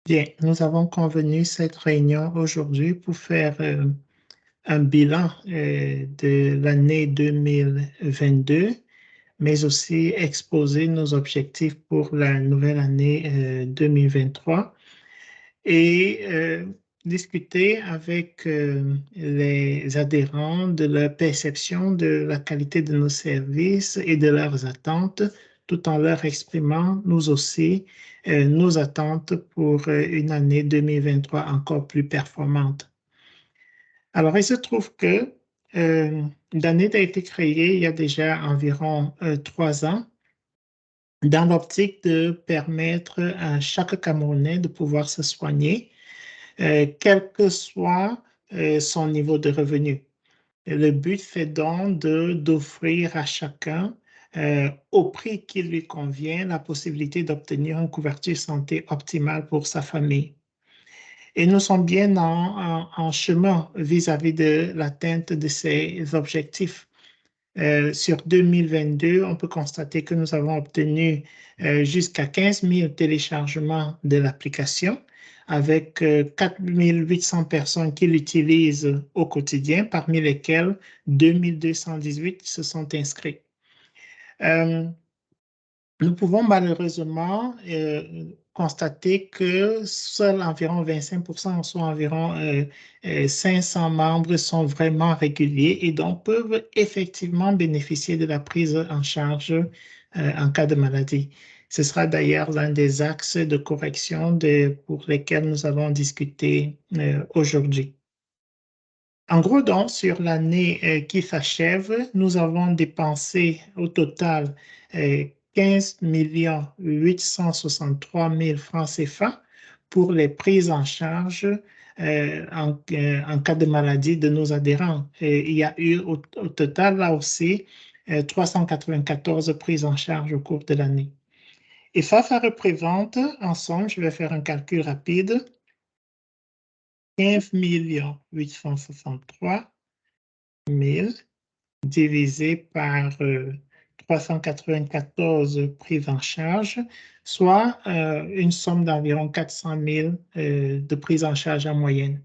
Bien, nous avons convenu cette réunion aujourd'hui pour faire un bilan de l'année 2022, mais aussi exposer nos objectifs pour la nouvelle année 2023 et discuter avec les adhérents de leur perception de la qualité de nos services et de leurs attentes, tout en leur exprimant, nous aussi, nos attentes pour une année 2023 encore plus performante. Alors, il se trouve que l'année a été créée il y a déjà environ 3 ans dans l'optique de permettre à chaque Camerounais de pouvoir se soigner quel que soit son niveau de revenu. Le but, c'est donc d'offrir à chacun, au prix qui lui convient, la possibilité d'obtenir une couverture santé optimale pour sa famille. Et nous sommes bien en chemin vis-à-vis de l'atteinte de ces objectifs. Sur 2022, on peut constater que nous avons obtenu jusqu'à 15 000 téléchargements de l'application avec 4 800 personnes qui l'utilisent au quotidien, parmi lesquelles 2 218 se sont inscrits. Nous pouvons malheureusement constater que seuls environ 25%, soit environ 500 membres, sont vraiment réguliers et donc peuvent effectivement bénéficier de la prise en charge en cas de maladie. Ce sera d'ailleurs l'un des axes de correction pour lesquels nous allons discuter aujourd'hui. En gros, donc, sur l'année qui s'achève, nous avons dépensé au total 15 863 000 francs CFA pour les prises en charge en cas de maladie de nos adhérents. Et il y a eu au total, là aussi, 394 prises en charge au cours de l'année. Et ça représente, ensemble, je vais faire un calcul rapide, 15 863 000 divisé par 394 prises en charge, soit une somme d'environ 400 000 de prises en charge en moyenne.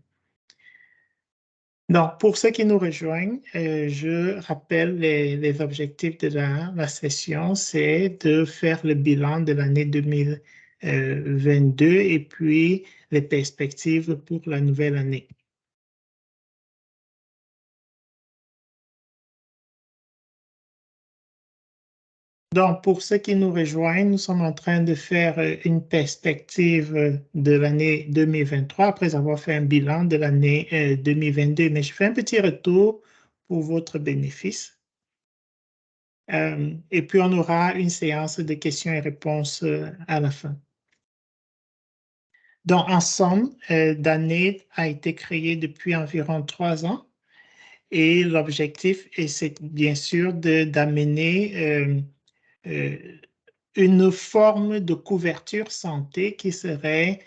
Donc, pour ceux qui nous rejoignent, je rappelle les objectifs de la session, c'est de faire le bilan de l'année 2022 et puis les perspectives pour la nouvelle année. Donc, pour ceux qui nous rejoignent, nous sommes en train de faire une perspective de l'année 2023 après avoir fait un bilan de l'année 2022. Mais je fais un petit retour pour votre bénéfice. Et puis, on aura une séance de questions et réponses à la fin. Donc, en somme, l'année a été créée depuis environ 3 ans et l'objectif est bien sûr d'amener une forme de couverture santé qui serait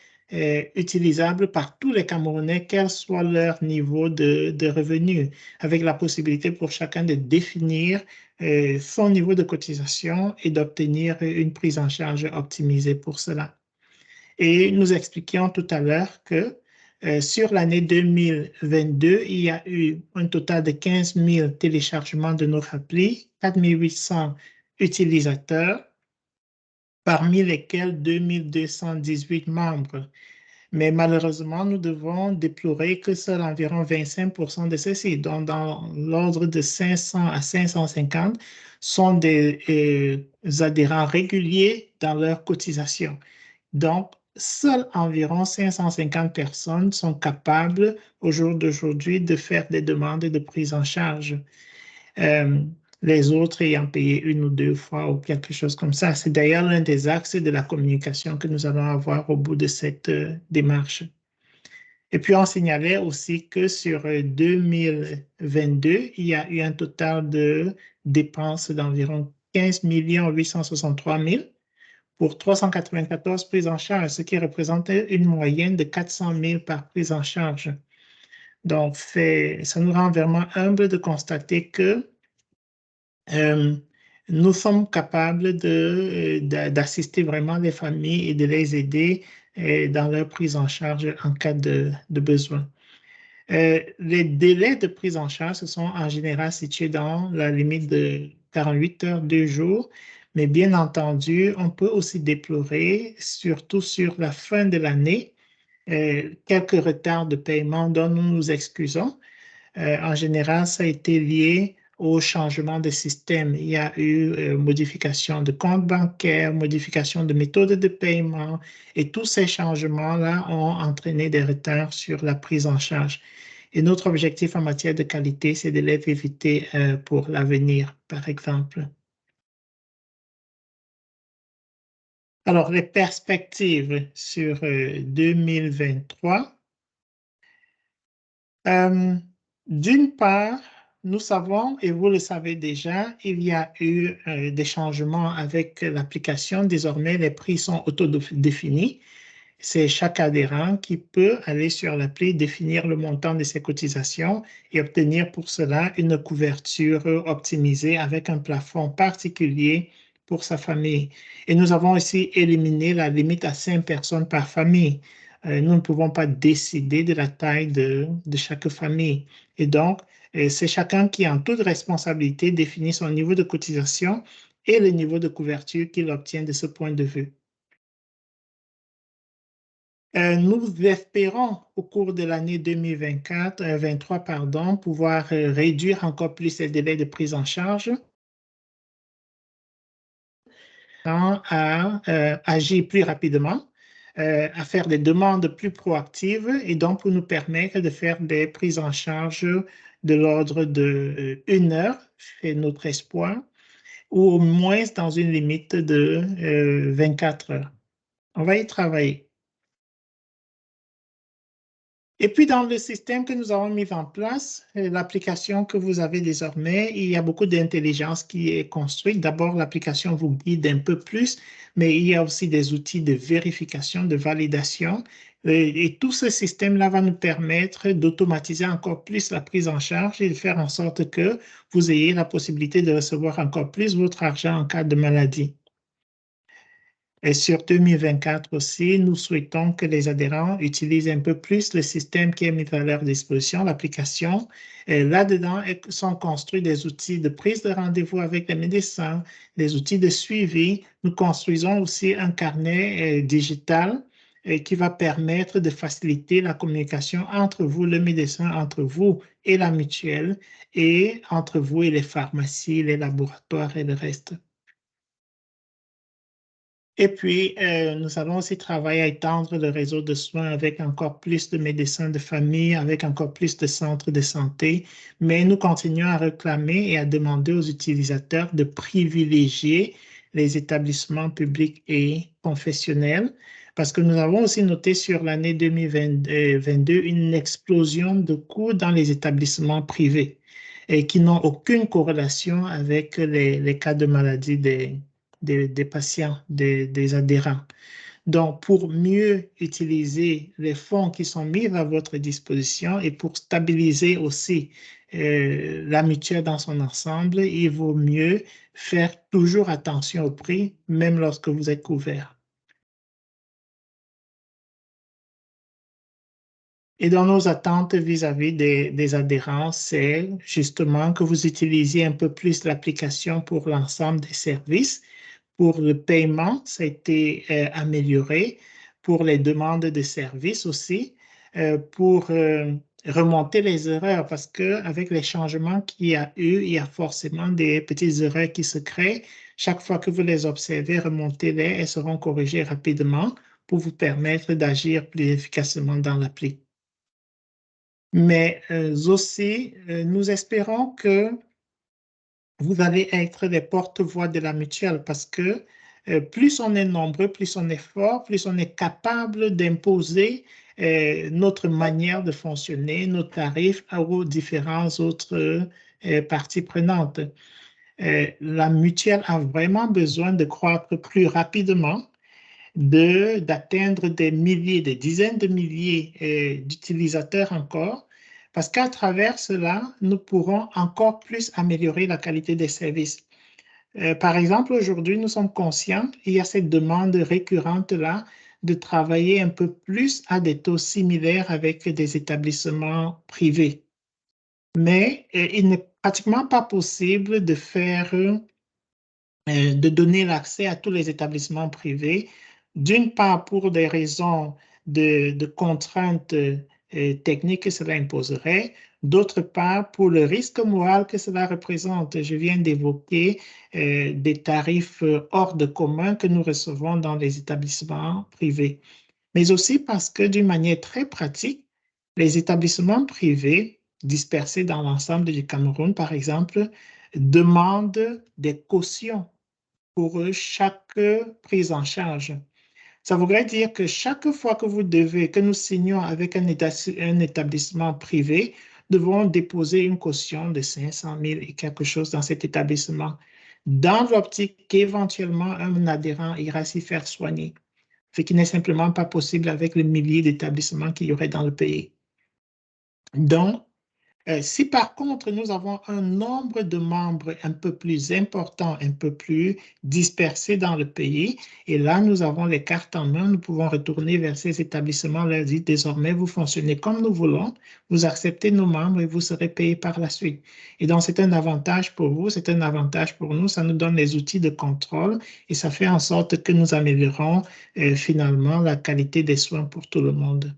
utilisable par tous les Camerounais, quel soit leur niveau de revenu, avec la possibilité pour chacun de définir son niveau de cotisation et d'obtenir une prise en charge optimisée pour cela. Et nous expliquions tout à l'heure que sur l'année 2022, il y a eu un total de 15 000 téléchargements de notre appli, 4 800 utilisateurs, parmi lesquels 2 218 membres. Mais malheureusement, nous devons déplorer que seuls environ 25% de ceux-ci, donc dans l'ordre de 500 à 550, sont des adhérents réguliers dans leur cotisation. Donc, seuls environ 550 personnes sont capables au jour d'aujourd'hui de faire des demandes de prise en charge. Les autres ayant payé une ou deux fois ou quelque chose comme ça. C'est d'ailleurs l'un des axes de la communication que nous allons avoir au bout de cette démarche. Et puis, on signalait aussi que sur 2022, il y a eu un total de dépenses d'environ 15 863 000 pour 394 prises en charge, ce qui représentait une moyenne de 400 000 par prise en charge. Donc, ça nous rend vraiment humble de constater que nous sommes capables d'assister vraiment les familles et de les aider dans leur prise en charge en cas de besoin. Les délais de prise en charge se sont en général situés dans la limite de 48 heures, 2 jours, mais bien entendu, on peut aussi déplorer, surtout sur la fin de l'année, quelques retards de paiement dont nous nous excusons. En général, ça a été lié au changement de système. Il y a eu modification de compte bancaire, modification de méthode de paiement, et tous ces changements-là ont entraîné des retards sur la prise en charge. Et notre objectif en matière de qualité, c'est de les éviter pour l'avenir, par exemple. Alors, les perspectives sur 2023. Euh, D'une part, nous savons, et vous le savez déjà, il y a eu des changements avec l'application. Désormais, les prix sont autodéfinis. C'est chaque adhérent qui peut aller sur l'appli, définir le montant de ses cotisations et obtenir pour cela une couverture optimisée avec un plafond particulier pour sa famille. Et nous avons aussi éliminé la limite à 5 personnes par famille. Nous ne pouvons pas décider de la taille de chaque famille. Et donc, c'est chacun qui, en toute responsabilité, définit son niveau de cotisation et le niveau de couverture qu'il obtient de ce point de vue. Nous espérons au cours de l'année 2023, pardon, pouvoir réduire encore plus les délais de prise en charge à agir plus rapidement, à faire des demandes plus proactives et donc pour nous permettre de faire des prises en charge de l'ordre de 1 heure, c'est notre espoir, ou au moins dans une limite de 24 heures. On va y travailler. Et puis, dans le système que nous avons mis en place, l'application que vous avez désormais, il y a beaucoup d'intelligence qui est construite. D'abord, l'application vous guide un peu plus, mais il y a aussi des outils de vérification, de validation. Et tout ce système-là va nous permettre d'automatiser encore plus la prise en charge et de faire en sorte que vous ayez la possibilité de recevoir encore plus votre argent en cas de maladie. Et sur 2024 aussi, nous souhaitons que les adhérents utilisent un peu plus le système qui est mis à leur disposition, l'application. Là-dedans sont construits des outils de prise de rendez-vous avec les médecins, des outils de suivi. Nous construisons aussi un carnet digital qui va permettre de faciliter la communication entre vous, le médecin, entre vous et la mutuelle, et entre vous et les pharmacies, les laboratoires et le reste. Et puis, nous allons aussi travailler à étendre le réseau de soins avec encore plus de médecins de famille, avec encore plus de centres de santé, mais nous continuons à réclamer et à demander aux utilisateurs de privilégier les établissements publics et confessionnels, parce que nous avons aussi noté sur l'année 2022 une explosion de coûts dans les établissements privés et qui n'ont aucune corrélation avec les cas de maladie des patients, des adhérents. Donc, pour mieux utiliser les fonds qui sont mis à votre disposition et pour stabiliser aussi la mutuelle dans son ensemble, il vaut mieux faire toujours attention au prix, même lorsque vous êtes couvert. Et dans nos attentes vis-à-vis des adhérents, c'est justement que vous utilisiez un peu plus l'application pour l'ensemble des services. Pour le paiement, ça a été amélioré. Pour les demandes de services aussi, pour remonter les erreurs, parce qu'avec les changements qu'il y a eu, il y a forcément des petites erreurs qui se créent. Chaque fois que vous les observez, remontez-les, elles seront corrigées rapidement pour vous permettre d'agir plus efficacement dans l'appli. Mais aussi, nous espérons que vous allez être les porte-voix de la mutuelle parce que plus on est nombreux, plus on est fort, plus on est capable d'imposer notre manière de fonctionner, nos tarifs aux différentes autres parties prenantes. La mutuelle a vraiment besoin de croître plus rapidement, d'atteindre des milliers, des dizaines de milliers d'utilisateurs encore, parce qu'à travers cela, nous pourrons encore plus améliorer la qualité des services. Par exemple, aujourd'hui, nous sommes conscients, il y a cette demande récurrente-là de travailler un peu plus à des taux similaires avec des établissements privés. Mais il n'est pratiquement pas possible de faire de donner l'accès à tous les établissements privés, d'une part pour des raisons de contraintes techniques que cela imposerait, d'autre part pour le risque moral que cela représente. Je viens d'évoquer des tarifs hors de commun que nous recevons dans les établissements privés, mais aussi parce que d'une manière très pratique, les établissements privés dispersés dans l'ensemble du Cameroun, par exemple, demandent des cautions pour chaque prise en charge. Ça voudrait dire que chaque fois que que nous signons avec un établissement privé, devons déposer une caution de 500 000 et quelque chose dans cet établissement, dans l'optique qu'éventuellement un adhérent ira s'y faire soigner, ce qui n'est simplement pas possible avec le millier d'établissements qu'il y aurait dans le pays. Donc, si par contre nous avons un nombre de membres un peu plus important, un peu plus dispersé dans le pays, et là nous avons les cartes en main, nous pouvons retourner vers ces établissements, leur dire désormais vous fonctionnez comme nous voulons, vous acceptez nos membres et vous serez payés par la suite. Et donc c'est un avantage pour vous, c'est un avantage pour nous, ça nous donne les outils de contrôle et ça fait en sorte que nous améliorons finalement la qualité des soins pour tout le monde.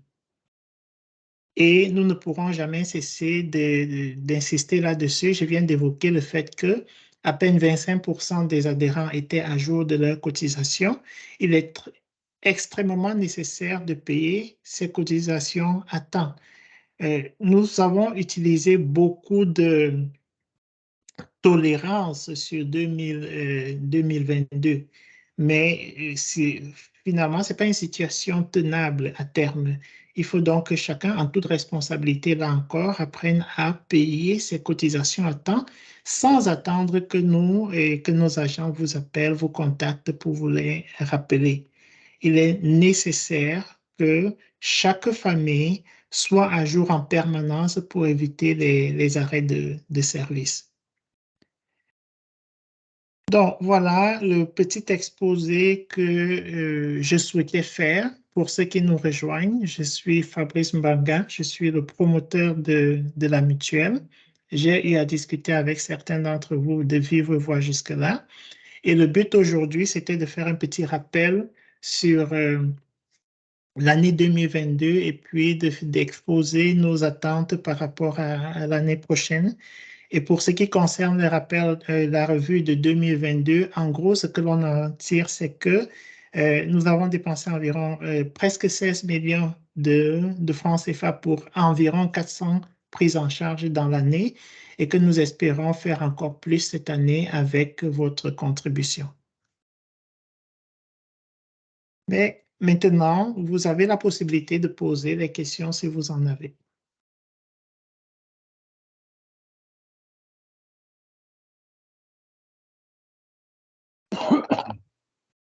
Et nous ne pourrons jamais cesser d'insister là-dessus. Je viens d'évoquer le fait que à peine 25% des adhérents étaient à jour de leur cotisation. Il est extrêmement nécessaire de payer ces cotisations à temps. Nous avons utilisé beaucoup de tolérance sur 2022. Mais finalement, ce n'est pas une situation tenable à terme. Il faut donc que chacun, en toute responsabilité, là encore, apprenne à payer ses cotisations à temps sans attendre que nous et que nos agents vous appellent, vous contactent pour vous les rappeler. Il est nécessaire que chaque famille soit à jour en permanence pour éviter les arrêts de service. Donc, voilà le petit exposé que je souhaitais faire pour ceux qui nous rejoignent. Je suis Fabrice Mbanga, je suis le promoteur de la mutuelle. J'ai eu à discuter avec certains d'entre vous de vive voix jusque-là. Et le but aujourd'hui, c'était de faire un petit rappel sur l'année 2022 et puis d'exposer nos attentes par rapport à l'année prochaine. Et pour ce qui concerne le rappel, la revue de 2022, en gros, ce que l'on en tire, c'est que nous avons dépensé environ presque 16 millions de francs CFA pour environ 400 prises en charge dans l'année et que nous espérons faire encore plus cette année avec votre contribution. Mais maintenant, vous avez la possibilité de poser les questions si vous en avez.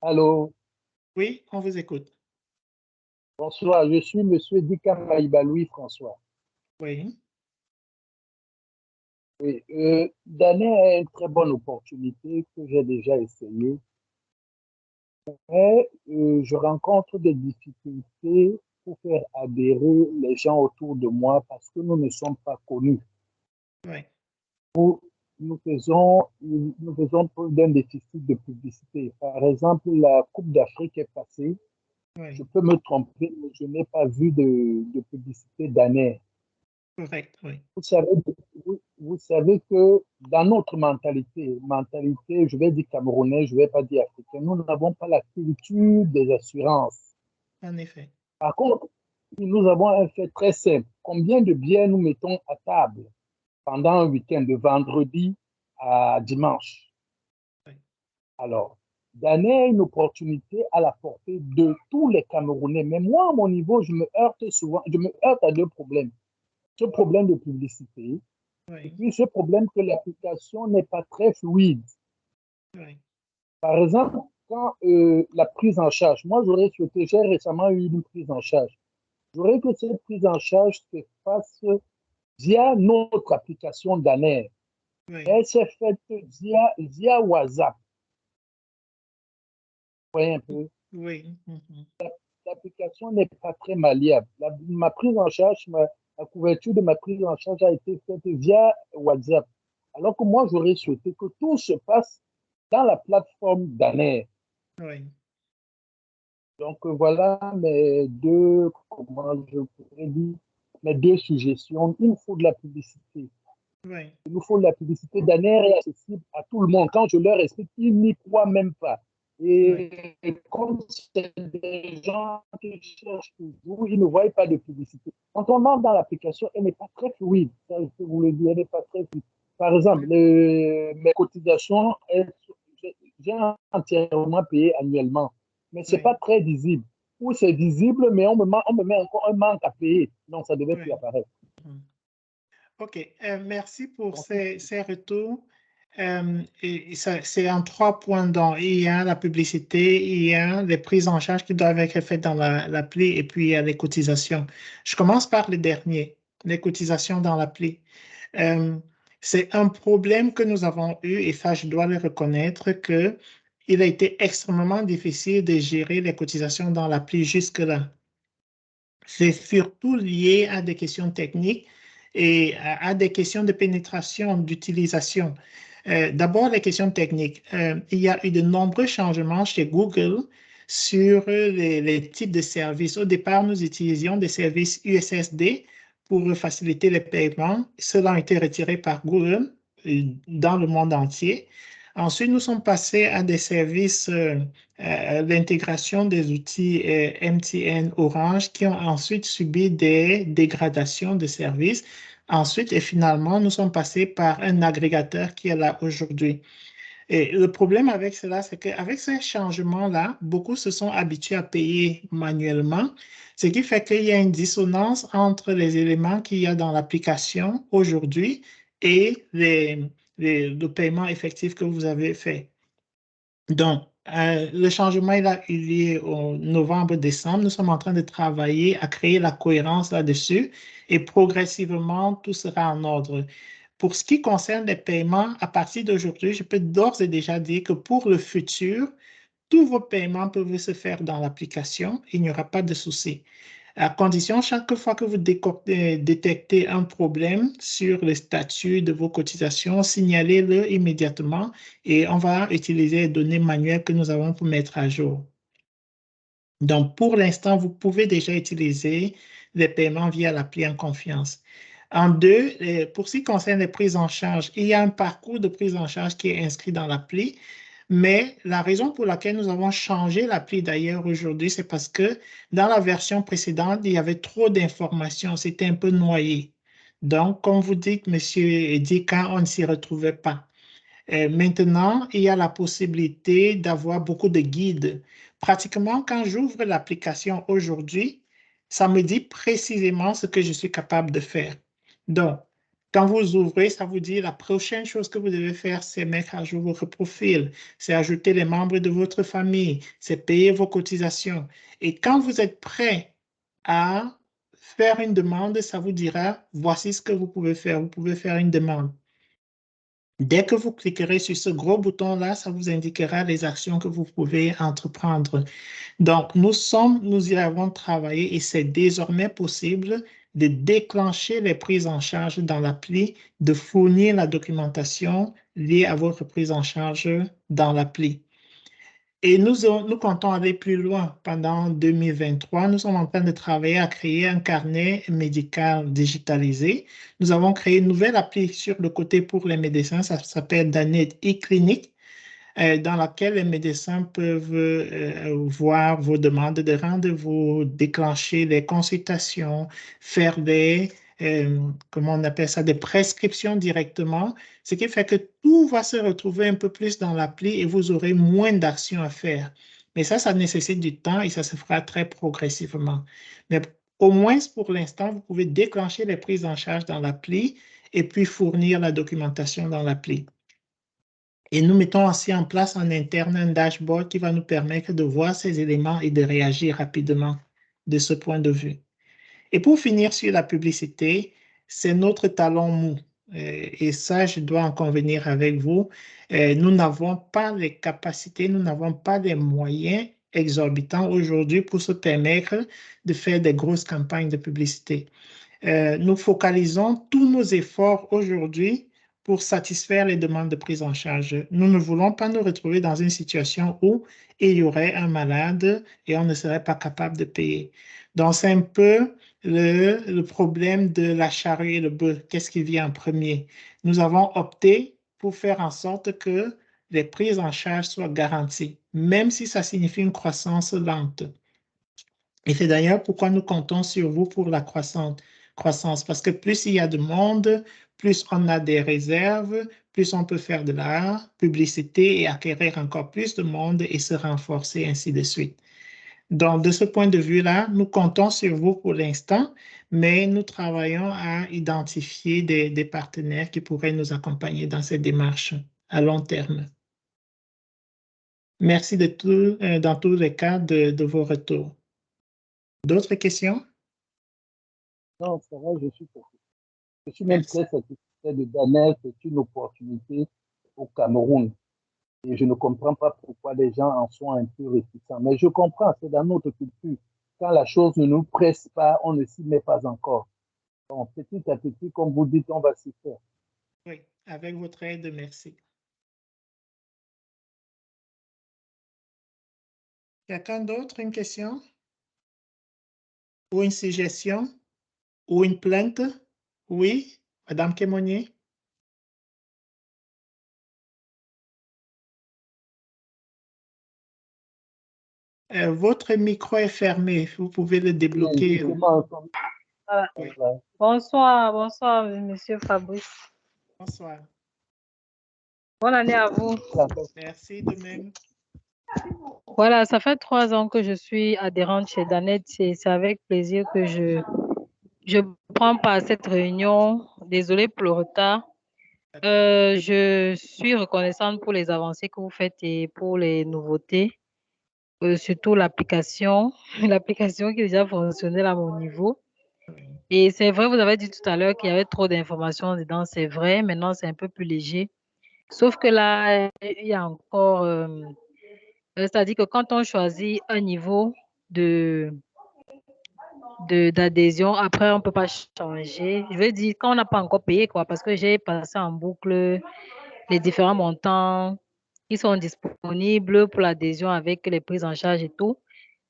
Allô, Oui, on vous écoute. bonsoir, je suis Monsieur Dikamaïba Louis-François. Oui. Oui, Dana a une très bonne opportunité que j'ai déjà essayé, mais je rencontre des difficultés pour faire adhérer les gens autour de moi parce que nous ne sommes pas connus. Oui. Nous faisons preuve d'un déficit de publicité. Par exemple, la Coupe d'Afrique est passée. Oui. Je peux me tromper, mais je n'ai pas vu de publicité Dana. Correct, oui. Savez, vous savez que dans notre mentalité, je vais dire camerounaise, je ne vais pas dire africaine, nous n'avons pas la culture des assurances. En effet. Par contre, nous avons un fait très simple. Combien de biens nous mettons à table pendant un week-end de vendredi à dimanche? Oui. Alors, donner une opportunité à la portée de tous les Camerounais. Mais moi, à mon niveau, je me heurte à deux problèmes. Ce problème de publicité. Et Oui. puis, ce problème que l'application n'est pas très fluide. Oui. Par exemple, quand la prise en charge, moi, j'ai récemment eu une prise en charge. J'aurais que cette prise en charge se fasse via notre application d'ANER. Oui. Elle s'est faite via WhatsApp. Vous voyez un peu? Oui. Mhm. l'application n'est pas très malléable. Ma prise en charge, la couverture de ma prise en charge a été faite via WhatsApp. Alors que moi, j'aurais souhaité que tout se passe dans la plateforme d'ANER. Oui. Donc, voilà mes deux, comment je pourrais dire, mes deux suggestions. Il nous faut de la publicité. Oui. Il nous faut de la publicité. d'ANER est accessible à tout le monde. Quand je leur explique, ils n'y croient même pas. Et comme c'est des gens qui cherchent toujours, ils ne voient pas de publicité. Quand on entre dans l'application, elle n'est pas très fluide. Ça, je peux vous le dire, elle n'est pas très fluide. Par exemple, mes cotisations, j'ai entièrement payé annuellement. Mais ce n'est pas très visible. Ou c'est visible, mais on me met encore un manque à payer. Donc, ça devait plus apparaître. OK. Merci pour ces retours. C'est en 3 points. Donc, il y a la publicité, il y a les prises en charge qui doivent être faites dans l'appli et puis il y a les cotisations. Je commence par le dernier, les cotisations dans l'appli. C'est un problème que nous avons eu et ça, je dois le reconnaître que il a été extrêmement difficile de gérer les cotisations dans l'appli jusque-là. C'est surtout lié à des questions techniques et à des questions de pénétration, d'utilisation. D'abord, les questions techniques. Il y a eu de nombreux changements chez Google sur les types de services. Au départ, nous utilisions des services USSD pour faciliter les paiements. Cela a été retiré par Google dans le monde entier. Ensuite, nous sommes passés à des services, l'intégration des outils MTN Orange qui ont ensuite subi des dégradations de services. Ensuite, et finalement, nous sommes passés par un agrégateur qui est là aujourd'hui. Et le problème avec cela, c'est qu'avec ces changements-là, beaucoup se sont habitués à payer manuellement, ce qui fait qu'il y a une dissonance entre les éléments qu'il y a dans l'application aujourd'hui et le paiement effectif que vous avez fait. Donc, le changement il a eu lieu au novembre-décembre. Nous sommes en train de travailler à créer la cohérence là-dessus et progressivement, tout sera en ordre. Pour ce qui concerne les paiements, à partir d'aujourd'hui, je peux d'ores et déjà dire que pour le futur, tous vos paiements peuvent se faire dans l'application. Il n'y aura pas de souci. À condition, chaque fois que vous détectez un problème sur le statut de vos cotisations, signalez-le immédiatement et on va utiliser les données manuelles que nous avons pour mettre à jour. Donc, pour l'instant, vous pouvez déjà utiliser les paiements via l'appli en confiance. En deux, pour ce qui concerne les prises en charge, il y a un parcours de prise en charge qui est inscrit dans l'appli. Mais la raison pour laquelle nous avons changé l'appli d'ailleurs aujourd'hui, c'est parce que dans la version précédente, il y avait trop d'informations, c'était un peu noyé. Donc, comme vous dites, Monsieur Dika, on ne s'y retrouvait pas. Maintenant, il y a la possibilité d'avoir beaucoup de guides. Pratiquement, quand j'ouvre l'application aujourd'hui, ça me dit précisément ce que je suis capable de faire. Donc, quand vous ouvrez, ça vous dit la prochaine chose que vous devez faire, c'est mettre à jour votre profil, c'est ajouter les membres de votre famille, c'est payer vos cotisations. Et quand vous êtes prêt à faire une demande, ça vous dira, voici ce que vous pouvez faire. Vous pouvez faire une demande. Dès que vous cliquerez sur ce gros bouton-là, ça vous indiquera les actions que vous pouvez entreprendre. Donc, nous y avons travaillé et c'est désormais possible de déclencher les prises en charge dans l'appli, de fournir la documentation liée à votre prise en charge dans l'appli. Et nous comptons aller plus loin. Pendant 2023, nous sommes en train de travailler à créer un carnet médical digitalisé. Nous avons créé une nouvelle appli sur le côté pour les médecins, ça s'appelle Danet e-Clinique, dans laquelle les médecins peuvent voir vos demandes de rendez-vous, déclencher les consultations, faire comment on appelle ça, des prescriptions directement, ce qui fait que tout va se retrouver un peu plus dans l'appli et vous aurez moins d'actions à faire. Mais ça nécessite du temps et ça se fera très progressivement. Mais au moins pour l'instant, vous pouvez déclencher les prises en charge dans l'appli et puis fournir la documentation dans l'appli. Et nous mettons aussi en place en interne un dashboard qui va nous permettre de voir ces éléments et de réagir rapidement de ce point de vue. Et pour finir sur la publicité, c'est notre talon mou. Et ça, je dois en convenir avec vous. Nous n'avons pas les capacités, nous n'avons pas les moyens exorbitants aujourd'hui pour se permettre de faire des grosses campagnes de publicité. Nous focalisons tous nos efforts aujourd'hui pour satisfaire les demandes de prise en charge. Nous ne voulons pas nous retrouver dans une situation où il y aurait un malade et on ne serait pas capable de payer. Donc, c'est un peu le problème de la charrue et le bœuf. Qu'est-ce qui vient en premier? Nous avons opté pour faire en sorte que les prises en charge soient garanties, même si ça signifie une croissance lente. Et c'est d'ailleurs pourquoi nous comptons sur vous pour la croissance, parce que plus il y a de monde, plus on a des réserves, plus on peut faire de la publicité et acquérir encore plus de monde et se renforcer, ainsi de suite. Donc, de ce point de vue-là, nous comptons sur vous pour l'instant, mais nous travaillons à identifier des partenaires qui pourraient nous accompagner dans cette démarche à long terme. Merci dans tous les cas de vos retours. D'autres questions? Non, ça va, je suis satisfait. Je suis même très satisfait de Danette. C'est une opportunité au Cameroun. Et je ne comprends pas pourquoi les gens en sont un peu réticents. Mais je comprends, c'est dans notre culture. Quand la chose ne nous presse pas, on ne s'y met pas encore. Donc, petit à petit, comme vous dites, on va s'y faire. Oui, avec votre aide, merci. Quelqu'un d'autre, une question? Ou une suggestion? Ou une plainte? Oui, Madame Kémonier? Votre micro est fermé, vous pouvez le débloquer. Oui. Bonsoir, bonsoir, Monsieur Fabrice. Bonsoir. Bonne année à vous. Merci de même. Voilà, ça fait 3 ans que je suis adhérente chez Danette. C'est avec plaisir que je prends part à cette réunion. Désolée pour le retard. Je suis reconnaissante pour les avancées que vous faites et pour les nouveautés. Surtout l'application qui est déjà fonctionnelle à mon niveau. Et c'est vrai, vous avez dit tout à l'heure qu'il y avait trop d'informations dedans, c'est vrai. Maintenant, c'est un peu plus léger. Sauf que là, il y a encore... c'est-à-dire que quand on choisit un niveau d'adhésion, après, on ne peut pas changer. Je veux dire, quand on n'a pas encore payé, quoi, parce que j'ai passé en boucle les différents montants qui sont disponibles pour l'adhésion avec les prises en charge et tout.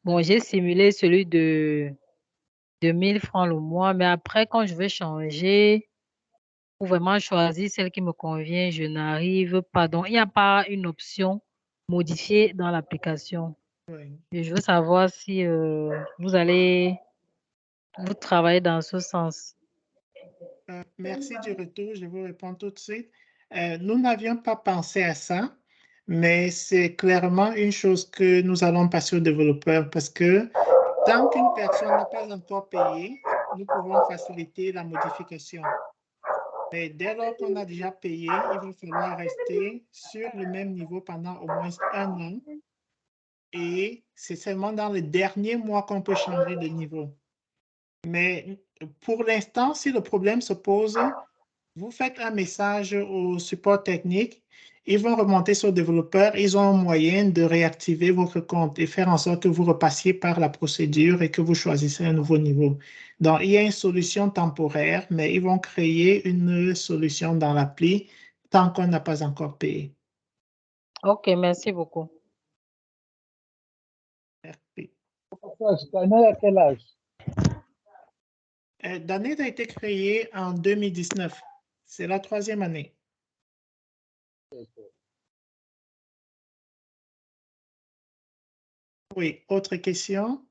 Bon, j'ai simulé celui de 1000 francs le mois, mais après, quand je veux changer, pour vraiment choisir celle qui me convient, je n'arrive pas. Donc, il n'y a pas une option modifiée dans l'application. Oui. Et je veux savoir si vous travaillez dans ce sens. Merci du retour, je vous réponds tout de suite. Nous n'avions pas pensé à ça, mais c'est clairement une chose que nous allons passer aux développeurs parce que tant qu'une personne n'a pas encore payé, nous pouvons faciliter la modification. Mais dès lors qu'on a déjà payé, il va falloir rester sur le même niveau pendant au moins 1 an. Et c'est seulement dans le dernier mois qu'on peut changer de niveau. Mais pour l'instant, si le problème se pose, vous faites un message au support technique, ils vont remonter sur le développeur, ils ont un moyen de réactiver votre compte et faire en sorte que vous repassiez par la procédure et que vous choisissez un nouveau niveau. Donc, il y a une solution temporaire, mais ils vont créer une solution dans l'appli tant qu'on n'a pas encore payé. OK, merci beaucoup. Merci. Danette, à quel âge? Danette a été créée en 2019. C'est la 3e année. Oui, autre question?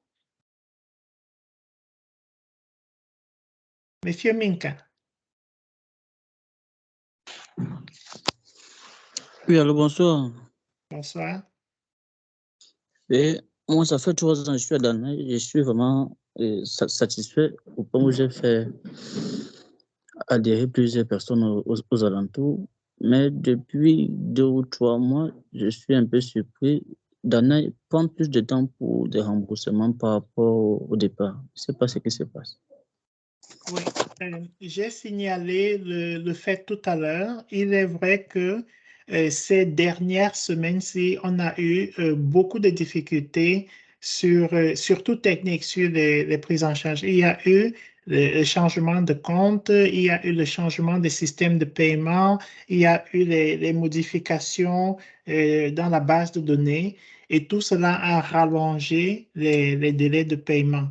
Monsieur Minka. Oui, alors bonsoir. Bonsoir. Et moi, ça fait 3 ans que je suis à Danette. Je suis vraiment satisfait au point où j'ai fait adhérer plusieurs personnes aux alentours. Mais depuis 2 ou 3 mois, je suis un peu surpris. Danette prend plus de temps pour des remboursements par rapport au départ. Je ne sais pas ce qui se passe. Oui, j'ai signalé le fait tout à l'heure. Il est vrai que ces dernières semaines-ci, on a eu beaucoup de difficultés surtout techniques sur les prises en charge. Il y a eu le changement de compte, il y a eu le changement des systèmes de paiement, il y a eu les modifications dans la base de données et tout cela a rallongé les délais de paiement.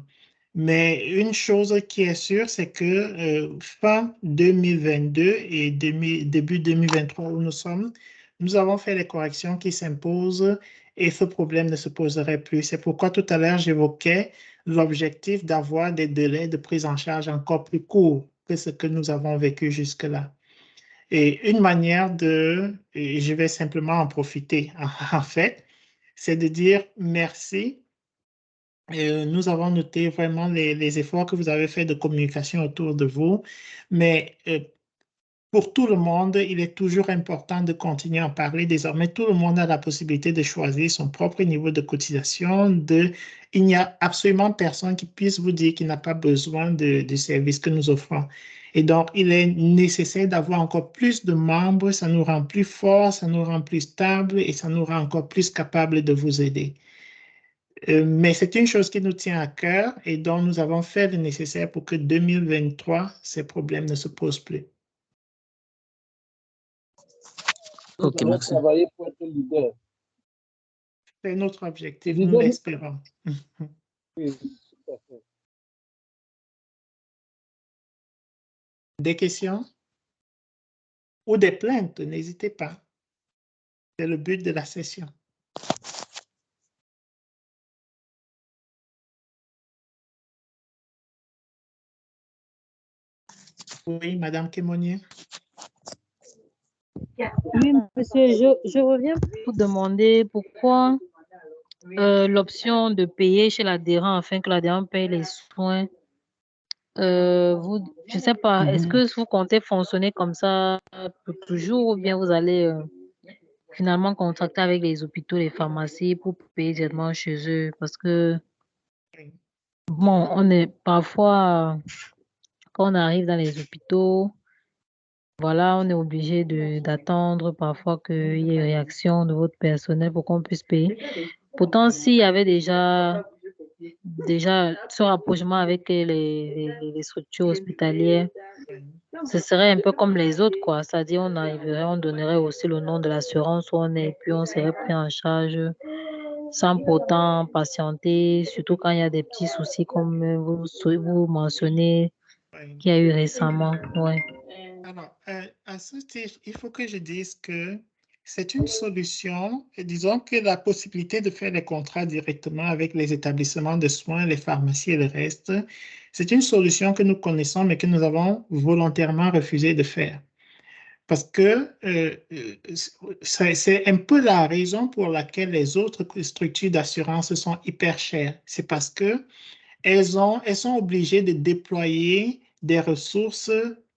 Mais une chose qui est sûre, c'est que fin 2022 et début 2023 où nous sommes, nous avons fait les corrections qui s'imposent et ce problème ne se poserait plus. C'est pourquoi tout à l'heure, j'évoquais l'objectif d'avoir des délais de prise en charge encore plus courts que ce que nous avons vécu jusque-là. Et une manière et je vais simplement en profiter en fait, c'est de dire merci. Nous avons noté vraiment les efforts que vous avez faits de communication autour de vous, mais pour tout le monde, il est toujours important de continuer à en parler. Désormais, tout le monde a la possibilité de choisir son propre niveau de cotisation. Il n'y a absolument personne qui puisse vous dire qu'il n'a pas besoin du service que nous offrons. Et donc, il est nécessaire d'avoir encore plus de membres. Ça nous rend plus forts, ça nous rend plus stables et ça nous rend encore plus capables de vous aider. Mais c'est une chose qui nous tient à cœur et dont nous avons fait le nécessaire pour que 2023, ces problèmes ne se posent plus. Nous allons travailler pour être leader. C'est notre objectif, nous l'espérons. Oui, tout à fait. Des questions ou des plaintes, n'hésitez pas. C'est le but de la session. Oui, Madame Kémonier. Oui, monsieur, je reviens pour demander pourquoi l'option de payer chez l'adhérent afin que l'adhérent paye les soins. Je ne sais pas, est-ce que vous comptez fonctionner comme ça pour toujours ou bien vous allez finalement contracter avec les hôpitaux, les pharmacies pour payer directement chez eux? Parce que, bon, on est parfois, quand on arrive dans les hôpitaux, voilà, on est obligé d'attendre parfois qu'il y ait une réaction de votre personnel pour qu'on puisse payer. Pourtant, s'il y avait déjà ce rapprochement avec les structures hospitalières, ce serait un peu comme les autres, quoi. C'est-à-dire, on arriverait, on donnerait aussi le nom de l'assurance où on est, et puis on serait pris en charge sans pourtant patienter, surtout quand il y a des petits soucis comme vous mentionnez qu'il y a eu récemment. Ouais. Alors, à ce titre, il faut que je dise que c'est une solution, et disons que la possibilité de faire les contrats directement avec les établissements de soins, les pharmacies et le reste, c'est une solution que nous connaissons, mais que nous avons volontairement refusé de faire. Parce que c'est un peu la raison pour laquelle les autres structures d'assurance sont hyper chères. C'est parce que elles sont obligées de déployer des ressources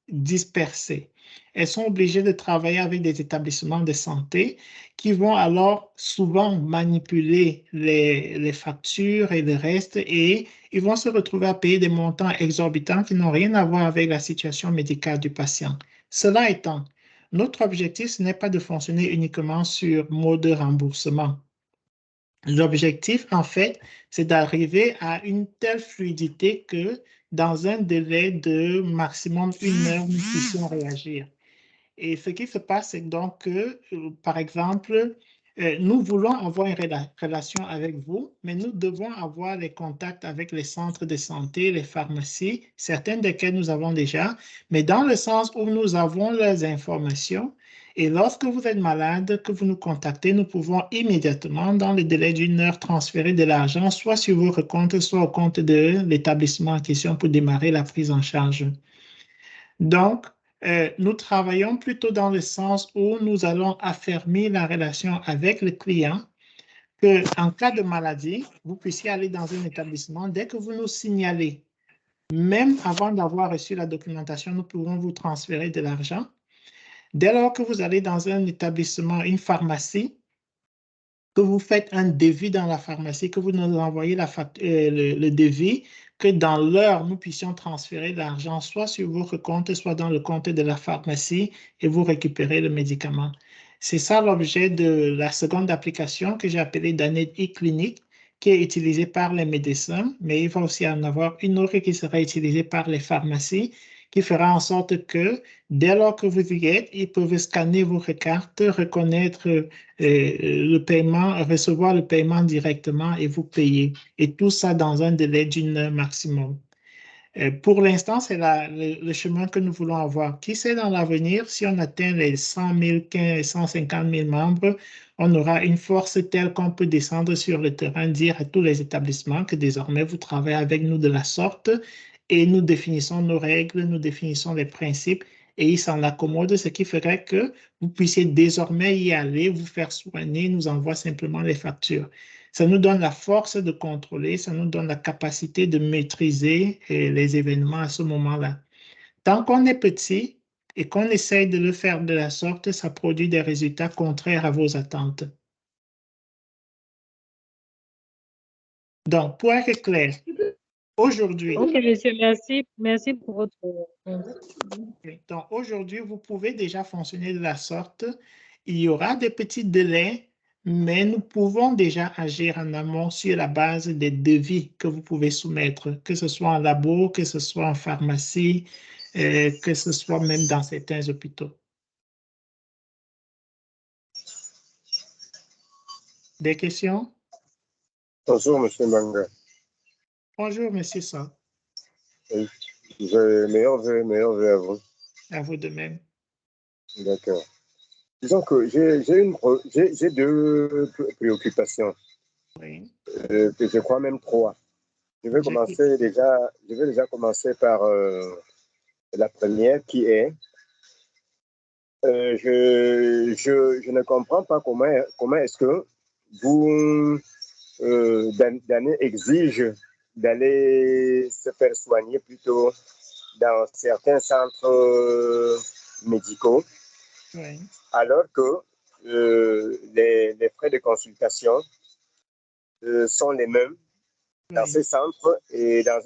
dispersées. Elles sont obligées de travailler avec des établissements de santé qui vont alors souvent manipuler les factures et le reste et ils vont se retrouver à payer des montants exorbitants qui n'ont rien à voir avec la situation médicale du patient. Cela étant, notre objectif, ce n'est pas de fonctionner uniquement sur mode de remboursement. L'objectif, en fait, c'est d'arriver à une telle fluidité que dans un délai de maximum 1 heure, nous puissions réagir. Et ce qui se passe, c'est donc que, par exemple, nous voulons avoir une relation avec vous, mais nous devons avoir les contacts avec les centres de santé, les pharmacies, certaines desquelles nous avons déjà, mais dans le sens où nous avons les informations. Et lorsque vous êtes malade, que vous nous contactez, nous pouvons immédiatement, dans le délai d'1 heure, transférer de l'argent, soit sur vos comptes, soit au compte de l'établissement en question pour démarrer la prise en charge. Donc, nous travaillons plutôt dans le sens où nous allons affermir la relation avec le client, qu'en cas de maladie, vous puissiez aller dans un établissement. Dès que vous nous signalez, même avant d'avoir reçu la documentation, nous pouvons vous transférer de l'argent. Dès lors que vous allez dans un établissement, une pharmacie, que vous faites un devis dans la pharmacie, que vous nous envoyez le devis, que dans l'heure, nous puissions transférer l'argent soit sur votre compte, soit dans le compte de la pharmacie et vous récupérer le médicament. C'est ça l'objet de la seconde application que j'ai appelée Danette e-clinique, qui est utilisée par les médecins, mais il va aussi en avoir une autre qui sera utilisée par les pharmacies, qui fera en sorte que dès lors que vous y êtes, ils peuvent scanner vos cartes, reconnaître le paiement, recevoir le paiement directement et vous payer. Et tout ça dans un délai d'une heure maximum. Pour l'instant, c'est le chemin que nous voulons avoir. Qui sait dans l'avenir, si on atteint les 100 000, 150 000 membres, on aura une force telle qu'on peut descendre sur le terrain, dire à tous les établissements que désormais vous travaillez avec nous de la sorte et nous définissons nos règles, nous définissons les principes et ils s'en accommodent, ce qui ferait que vous puissiez désormais y aller, vous faire soigner, nous envoie simplement les factures. Ça nous donne la force de contrôler, ça nous donne la capacité de maîtriser les événements à ce moment-là. Tant qu'on est petit et qu'on essaye de le faire de la sorte, ça produit des résultats contraires à vos attentes. Donc, pour être clair, aujourd'hui, Ok, monsieur, merci. Merci pour votre réponse. donc aujourd'hui, vous pouvez déjà fonctionner de la sorte. Il y aura des petits délais, mais nous pouvons déjà agir en amont sur la base des devis que vous pouvez soumettre, que ce soit en labo, que ce soit en pharmacie, que ce soit même dans certains hôpitaux. Des questions? Bonjour, Monsieur Manga. Bonjour, Monsieur Sa. Meilleur vœu à vous. À vous de même. D'accord. Disons que j'ai deux préoccupations, Oui. que je crois même trois. Je vais déjà commencer par la première qui est, je ne comprends pas comment est-ce que vous, Danette exige d'aller se faire soigner plutôt dans certains centres médicaux, Oui. alors que les frais de consultation sont les mêmes dans Oui. ces centres et dans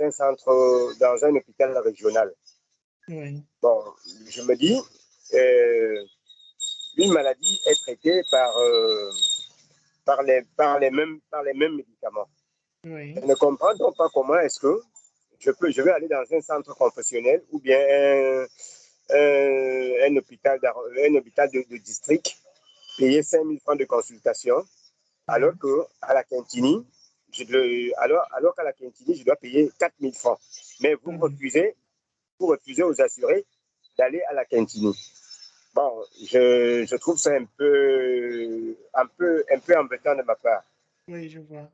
un hôpital régional. Oui. Bon, je me dis, une maladie est traitée par les mêmes médicaments. Oui. Je ne comprends donc pas comment est-ce que je vais aller dans un centre confessionnel ou bien un hôpital de district, payer 5 000 francs de consultation, alors qu'à la Quintini, alors qu'à la Quintini, je dois payer 4 000 francs. Mais vous refusez aux assurés d'aller à la Quintini. Bon, je trouve ça un peu embêtant de ma part. Oui, je vois.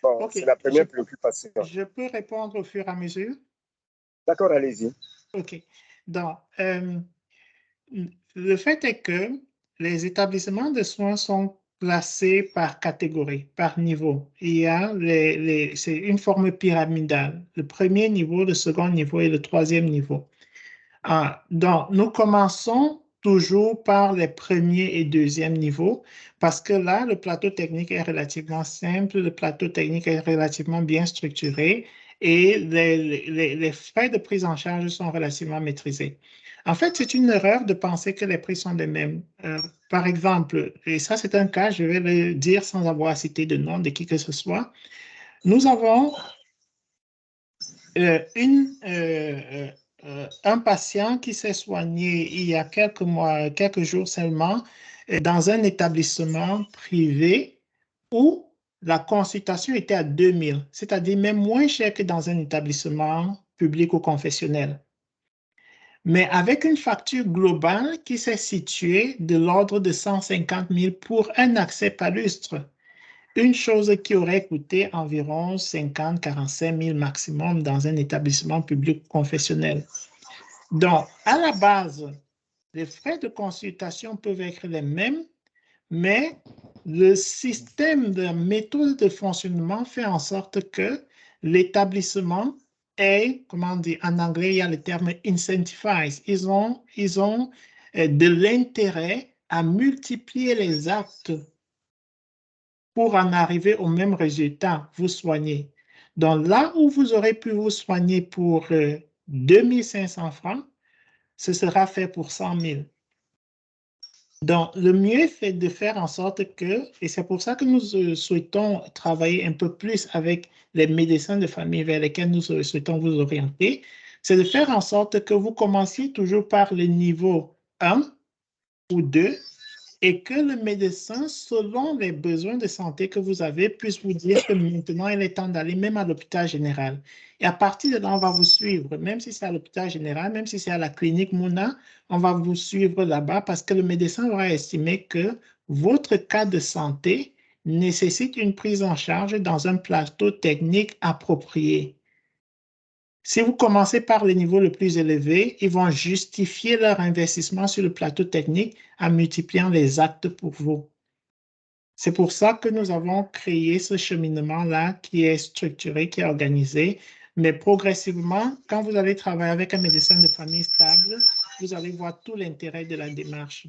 Bon, OK. c'est la première préoccupation. Je peux répondre au fur et à mesure? D'accord, allez-y. OK. Donc, le fait est que les établissements de soins sont classés par catégorie, par niveau. Il y a c'est une forme pyramidale. Le premier niveau, le second niveau et le troisième niveau. Donc, nous commençons toujours par les premiers et deuxièmes niveaux parce que là, le plateau technique est relativement simple, le plateau technique est relativement bien structuré et les frais de prise en charge sont relativement maîtrisés. En fait, c'est une erreur de penser que les prix sont les mêmes. Par exemple, et ça c'est un cas, je vais le dire sans avoir cité de nom de qui que ce soit, nous avons un patient qui s'est soigné il y a quelques mois, quelques jours seulement, dans un établissement privé où la consultation était à 2 000, c'est-à-dire même moins cher que dans un établissement public ou confessionnel. Mais avec une facture globale qui s'est située de l'ordre de 150 000 pour un accès palustre. Une chose qui aurait coûté environ 50-45 000 maximum dans un établissement public confessionnel. Donc, à la base, les frais de consultation peuvent être les mêmes, mais le système de méthode de fonctionnement fait en sorte que l'établissement est, comment dire, en anglais, il y a le terme incentivize. Ils ont de l'intérêt à multiplier les actes pour en arriver au même résultat, vous soigner. Donc là où vous aurez pu vous soigner pour 2 500 francs, ce sera fait pour 100 000. Donc, le mieux, c'est de faire en sorte que, et c'est pour ça que nous souhaitons travailler un peu plus avec les médecins de famille vers lesquels nous souhaitons vous orienter, c'est de faire en sorte que vous commenciez toujours par le niveau 1 ou 2 et que le médecin, selon les besoins de santé que vous avez, puisse vous dire que maintenant, il est temps d'aller même à l'hôpital général. Et à partir de là, on va vous suivre, même si c'est à l'hôpital général, même si c'est à la clinique Mouna, on va vous suivre là-bas parce que le médecin va estimer que votre cas de santé nécessite une prise en charge dans un plateau technique approprié. Si vous commencez par le niveau le plus élevé, ils vont justifier leur investissement sur le plateau technique en multipliant les actes pour vous. C'est pour ça que nous avons créé ce cheminement-là qui est structuré, qui est organisé. Mais progressivement, quand vous allez travailler avec un médecin de famille stable, vous allez voir tout l'intérêt de la démarche.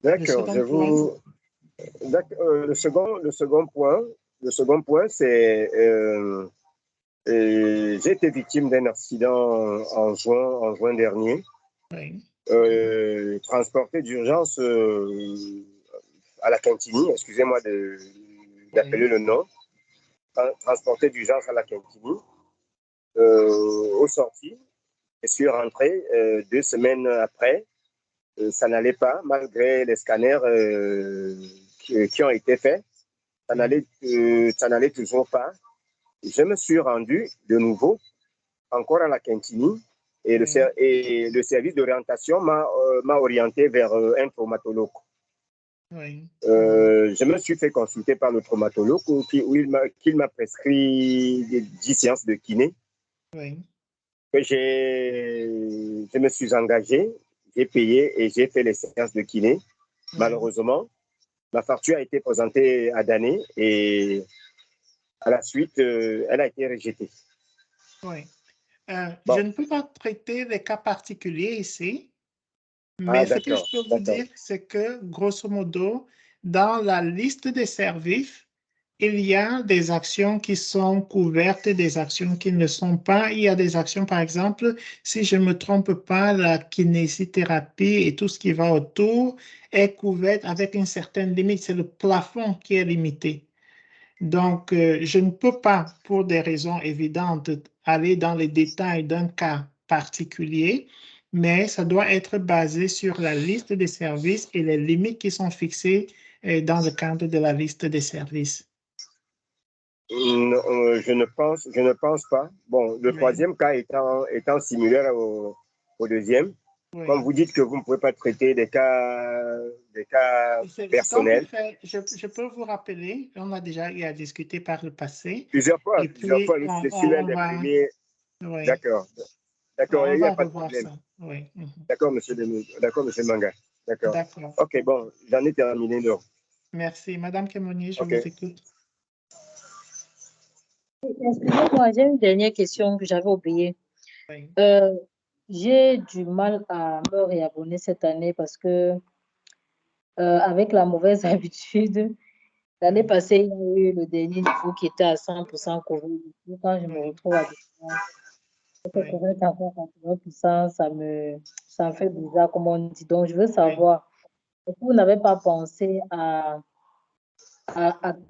D'accord, le second point, c'est j'ai été victime d'un accident en juin dernier. Oui. Transporté d'urgence à la Quintini, excusez-moi d'appeler le nom, transporté d'urgence à la Quintini. Au sorti, je suis rentré 2 semaines après. Ça n'allait pas, malgré les scanners qui ont été faits. Ça n'allait toujours pas. Je me suis rendu de nouveau encore à la Quintini et le service d'orientation m'a orienté vers un traumatologue. Oui. Je me suis fait consulter par le traumatologue qui m'a prescrit 10 séances de kiné. Oui. Que je me suis engagé, j'ai payé et j'ai fait les séances de kiné. Oui. Malheureusement, ma facture a été présentée à Dané et à la suite, elle a été rejetée. Oui. Bon. Je ne peux pas traiter les cas particuliers ici, mais ce que je peux vous dire, c'est que, grosso modo, dans la liste des services, il y a des actions qui sont couvertes et des actions qui ne le sont pas. Il y a des actions, par exemple, si je ne me trompe pas, la kinésithérapie et tout ce qui va autour est couvert avec une certaine limite. C'est le plafond qui est limité. Donc, je ne peux pas, pour des raisons évidentes, aller dans les détails d'un cas particulier, mais ça doit être basé sur la liste des services et les limites qui sont fixées dans le cadre de la liste des services. Non, je ne pense pas. Bon, le troisième cas étant similaire au deuxième. Oui. Comme vous dites que vous ne pouvez pas traiter des cas personnels. Je peux vous rappeler, on a déjà eu à discuter par le passé. Plusieurs fois. Je suis l'un des premiers. Oui. D'accord, il n'y a pas de problème. Oui. D'accord, monsieur Manga. D'accord. OK, bon, j'en ai terminé. Donc. Merci. Madame Kemoni, je vous écoute. Excusez-moi, j'ai une dernière question que j'avais oubliée. Oui. J'ai du mal à me réabonner cette année parce que avec la mauvaise habitude, l'année passée, il y a eu le dernier niveau qui était à 100% Covid. Quand je me retrouve à couvrir encore 80%, ça me fait bizarre, comme on dit. Donc, je veux savoir, est-ce que vous n'avez pas pensé à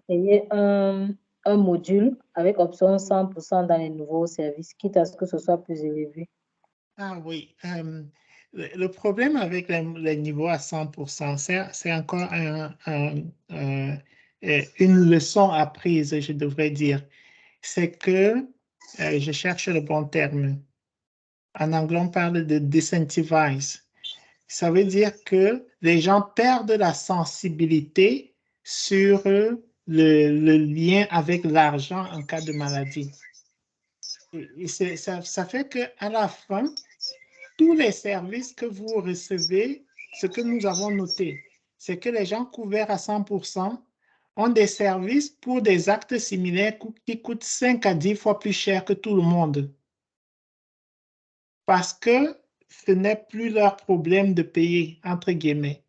créer un module avec option 100% dans les nouveaux services, quitte à ce que ce soit plus élevé? Ah oui. Le problème avec les niveaux à 100%, c'est encore une leçon apprise, je devrais dire. C'est que, je cherche le bon terme. En anglais, on parle de disincentivize. Ça veut dire que les gens perdent la sensibilité sur le lien avec l'argent en cas de maladie. Et ça fait qu'à la fin, tous les services que vous recevez, ce que nous avons noté, c'est que les gens couverts à 100% ont des services pour des actes similaires qui coûtent 5 à 10 fois plus cher que tout le monde. Parce que ce n'est plus leur problème de payer, entre guillemets.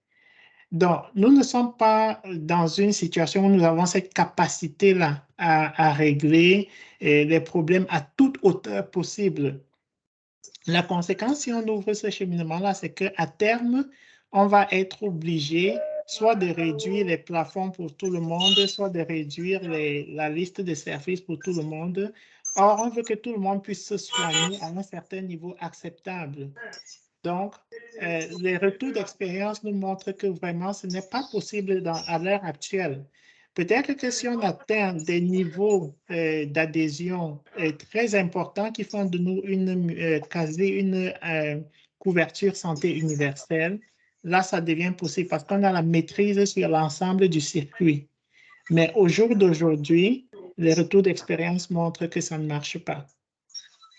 Donc, nous ne sommes pas dans une situation où nous avons cette capacité-là à régler les problèmes à toute hauteur possible. La conséquence, si on ouvre ce cheminement-là, c'est qu'à terme, on va être obligé soit de réduire les plafonds pour tout le monde, soit de réduire la liste de services pour tout le monde. Or, on veut que tout le monde puisse se soigner à un certain niveau acceptable. Donc, les retours d'expérience nous montrent que vraiment, ce n'est pas possible à l'heure actuelle. Peut-être que si on atteint des niveaux d'adhésion très importants qui font de nous quasi une couverture santé universelle, là, ça devient possible parce qu'on a la maîtrise sur l'ensemble du circuit. Mais au jour d'aujourd'hui, les retours d'expérience montrent que ça ne marche pas.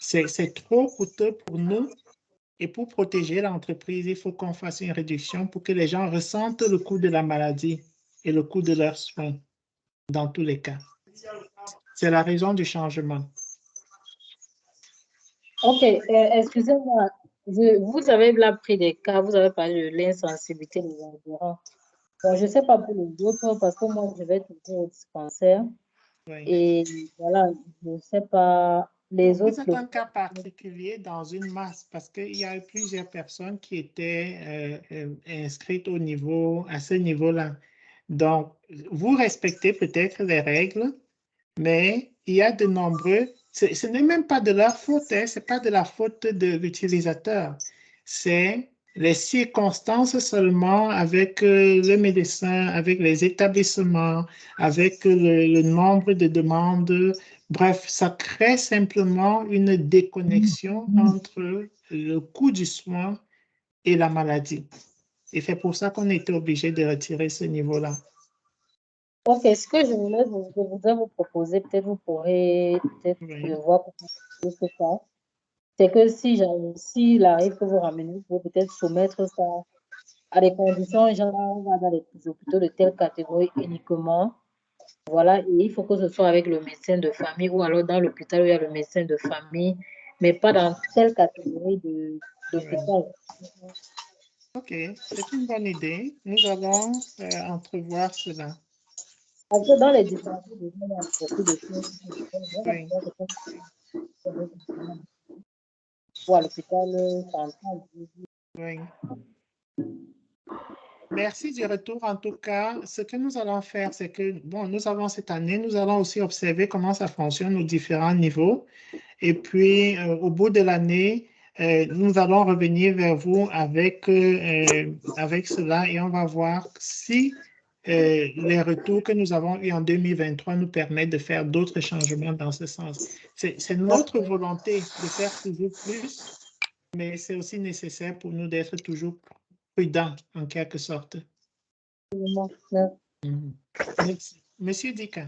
C'est trop coûteux pour nous. Et pour protéger l'entreprise, il faut qu'on fasse une réduction pour que les gens ressentent le coût de la maladie et le coût de leurs soins dans tous les cas. C'est la raison du changement. OK, excusez-moi. Vous avez là pris des cas, vous avez parlé de l'insensibilité des environs. Bon, je ne sais pas pour les autres, parce que moi, je vais toujours au dispensaire. Oui. Et voilà, je ne sais pas les Vous autres. êtes un cas particulier dans une masse parce qu'il y a eu plusieurs personnes qui étaient inscrites à ce niveau-là. Donc, vous respectez peut-être les règles, mais il y a de nombreux, ce n'est même pas de leur faute, hein, ce n'est pas de la faute de l'utilisateur. C'est les circonstances seulement avec le médecin, avec les établissements, avec le nombre de demandes. Bref, ça crée simplement une déconnexion entre le coût du soin et la maladie. Et c'est pour ça qu'on était obligé de retirer ce niveau-là. OK, ce que je voudrais vous proposer, peut-être vous pourrez peut-être voir pour ce ça. C'est que s'il arrive que vous ramenez, vous pouvez peut-être soumettre ça à des conditions, genre on va dans les hôpitaux de telle catégorie uniquement. Voilà, et il faut que ce soit avec le médecin de famille ou alors dans l'hôpital où il y a le médecin de famille, mais pas dans telle catégorie d'hôpital. OK, c'est une bonne idée. Nous allons entrevoir cela. Parce que dans les dispensaires, il y a beaucoup de choses. Oui. Ou à l'hôpital central. Oui. Merci du retour. En tout cas, ce que nous allons faire, c'est que, bon, nous avons cette année, nous allons aussi observer comment ça fonctionne aux différents niveaux. Et puis, au bout de l'année, nous allons revenir vers vous avec cela et on va voir si les retours que nous avons eus en 2023 nous permettent de faire d'autres changements dans ce sens. C'est notre volonté de faire toujours plus, mais c'est aussi nécessaire pour nous d'être toujours prudents en quelque sorte. Merci. Merci. Monsieur Dika.